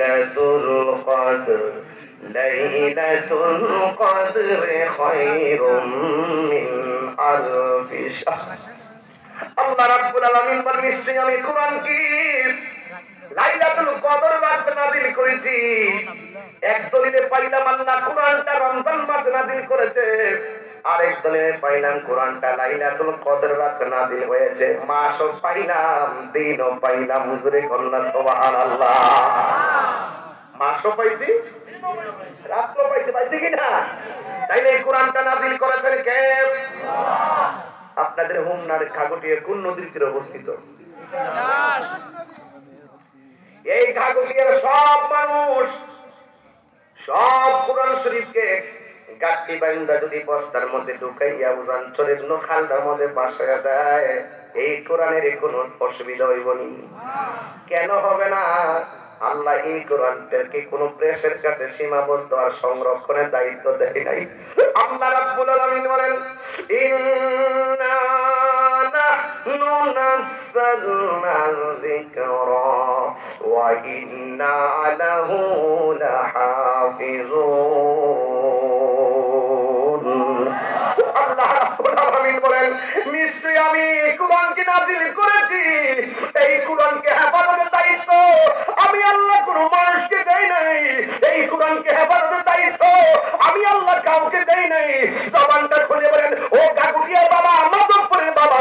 লাইলাতুল কদর লাইলাতুল কদর খায়রুম মিন আলফি শাহর। আল্লাহ রাব্বুল আলামিন বলেন, নিশ্চয়ই আমি কুরআন কি লাইলাতুল কদর রাতে নাযিল করেছি। এক দলিলে পাইলাম আল্লাহ কুরআনটা রমজান মাসে নাযিল করেছে, আরেক দলিলে পাইলাম কুরআনটা লাইলাতুল কদর রাতে নাযিল হয়েছে। মাসও পাইলাম, দিনও পাইলাম। হুজুরে কন্যা সুবহানাল্লাহ। মাসও পাইছি, রাতও পাইছি, পাইছি কিনা? তাইলে এই কুরআনটা নাযিল করেছেন কে? আপনাদের হোমনার ঘাগটিয়া কোন নদীর তীরে অবস্থিত? এই ঘাগটিয়ার সব মানুষ সব কুরআন শরীফকে গাট্টি বাইন্দা যদি বস্তার মধ্যে ঢুকাইয়া উজানচরের নখালটার মধ্যে বাসায় দেয়, এই কোরআনের কোনো অসুবিধা হইব না। কেন হবে না? আল্লাহ এই কোরআনটাকে কোন প্রেসের কাছে সীমাবদ্ধ আর সংরক্ষণের দায়িত্ব দেয় নাই। আল্লাহ রাব্বুল আলামিন বলেন, ইন্না নাহনু নাযালনা যিকরা ওয়া ইন্না লাহু লাহাফিজুন। আল্লাহ রাব্বুল আলামিন বলেন, নিশ্চয়ই আমি কুরআনকে নাযিল করেছি। এই কুরআনকে হেফাজতের দায়িত্ব আমি আল্লাহ কোন মানুষকে দেই নাই। এই কোরআনকে হেফাজতের দায়িত্ব আমি আল্লাহ কাউকে দেই নাই। জবানটা খুলে বলেন, ও গাগুটিয়ার বাবা, মাধবপুরের বাবা,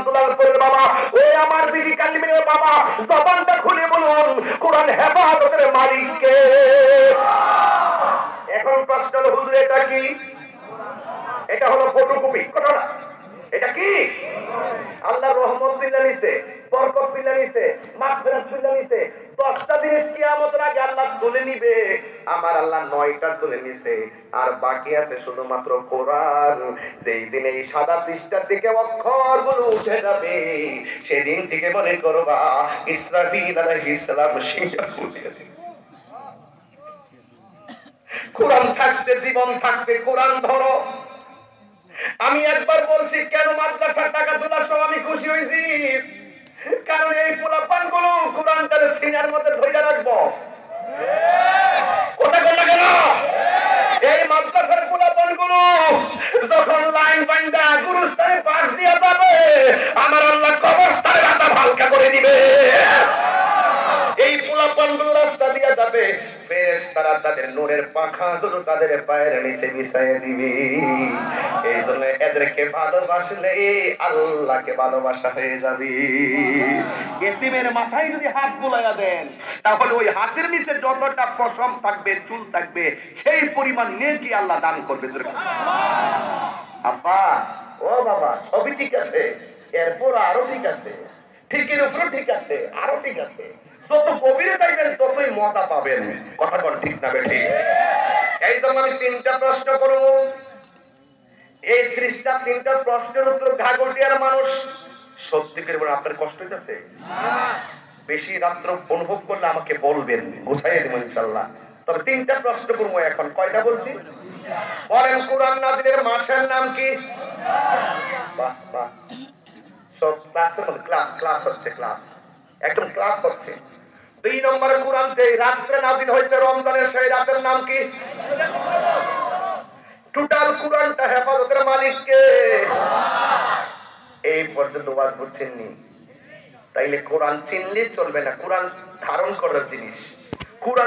দুলালপুরের বাবা, ও আমার বিবি কালিমের বাবা, জবানটা খুলে বলুন কোরআন হেফাজতের মালিক কে? এখন প্রশ্ন হলো, হুজুর এটা কি? এটা হলো ফটোকপি, কথা না? এটা কি? আল্লাহ রহমত দিলে নিছে, বরকত দিলে নিছে, মাগফিরাত দিলে নিছে। 10টা জিনিস কিয়ামতের আগে আল্লাহ তুলে নিবে। আমার আল্লাহ 9টা তুলে নিছে, আর বাকি আছে শুধুমাত্র কোরআন। যেই দিন এই সাদা পৃষ্ঠার দিকে অক্ষরগুলো উঠে যাবে, সেদিন থেকে মনে করবা ইসরাফিল আলাইহিস সালাম শিঙ্গা ফুটিয়ে দিবে। কোরআন থাকতে, জীবন থাকতে কোরআন ধরো। আমি একবার বলছি, কেন মাদ্রাসার টাকা তোলার সময় আমি খুশি হয়েছি? কারণ এই পোলাপান গুলো কোরআনটার সিনার মধ্যে ধরে রাখবো। কোথা কোথা গেল? এই মাদ্রাসার পোলাপান গুলো যখন লাইন বাইন্দা গুরুস্থানে পাশ দিয়া যাবে, আমার আল্লাহ কবরস্থানে রাস্তা হালকা করে দিবে। এই পোলাপান গুলো রাস্তা দিয়া যাবে, ফেরেশতারা তাদের নূরের পাখাগুলো তাদের পায়ের নিচে বিছাইয়ে দিবে। এই জন্য এদেরকে ভালোবাসলে আল্লাহকে ভালোবাসা হয়ে যাবে। এতিমের মাথায় যদি হাত বুলাইয়া দেন, তাহলে ওই হাতের নিচে যতটা পশম থাকবে, চুল থাকবে, সেই পরিমাণ নেকি আল্লাহ দান করবে। আব্বা, ও বাবা, সবই ঠিক আছে, এরপর আরো ঠিক আছে, ঠিকের উপর ঠিক আছে, আরো ঠিক আছে। যত গভীরে যাইবেন ততই মজা পাবেন। কথা বল ঠিক না বেঠিক? এই জন্য আমি 3টা প্রশ্ন করব। এই 3টা প্রশ্নের উত্তর ঘাগটিয়ার মানুষ সত্যি করে বলেন, আপনার কষ্ট হইতেছে? বেশি রাত্র অনুভব করলে আমাকে বলবেন, গুছাইয়ে দেব ইনশাআল্লাহ। তবে 3টা প্রশ্ন করব এখন। কয়টা বলছি? বলেন, কোরআন নাযিলের মাসের নাম কি? বাহ বাহ, সব ক্লাসের মধ্যে ক্লাস হচ্ছে, ক্লাস একদম ক্লাস হচ্ছে। 2 নম্বরে কোরআন যে রাত্রে নাযিল হয়েছে রমজানের, সেই রাতের নাম কি? টোটাল কোরআনটা হেফাজতের মালিক কে? এই পর্যন্ত ওয়াজ বুঝছেননি? তাইলে কোরআন চিনলে চলবে না, কোরআন ধারণ করার জিনিস। কোরআন